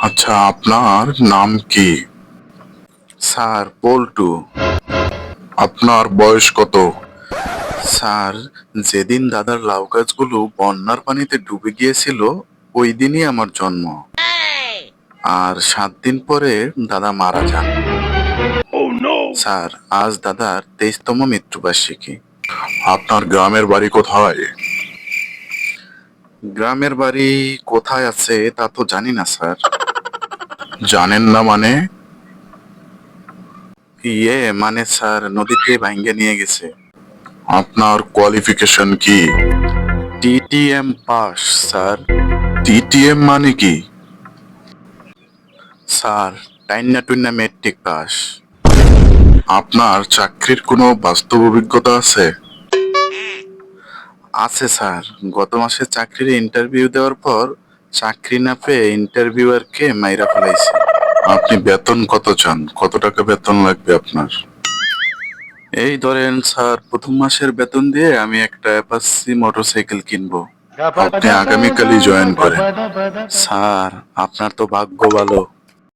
আচ্ছা, আপনার নাম কি? স্যার পল্টু। আপনার বয়স কত? স্যার, যেদিন দাদার লাউ গাছগুলো বন্যার পানিতে ডুবে গিয়েছিল ওই দিনই আমার জন্ম। আর 7 দিন পরে দাদা মারা যান। স্যার, আজ দাদার 23তম মৃত্যুবার্ষিকী। আপনার গ্রামের বাড়ি কোথায়? গ্রামের বাড়ি কোথায় আছে তা তো জানি না স্যার। জানেন না মানে? মানে স্যার নদীতে ভাঙ্গে নিয়ে গেছে। আপনার কোয়ালিফিকেশন কি? TTM pass sir. টিটিএম মানে কি? স্যার, টাইন্না টুইন্না মেট্রিক পাস। আপনার চাকরির কোনো বাস্তব অভিজ্ঞতা আছে? আছে স্যার, গত মাসে চাকরির ইন্টারভিউ দেওয়ার পর চাকরি না পেয়ে ইন্টারভিউয়ারকে মাইরা ফেলাইছে। আপনি বেতন কত চান? কত টাকা বেতন লাগবে আপনার? এই ধরেন স্যার, প্রথম মাসের বেতন দিয়ে আমি একটা অ্যাপাচি মোটরসাইকেল কিনবো। আপনি আগামীকালই জয়েন করেন। স্যার, আপনার তো ভাগ্য ভালো।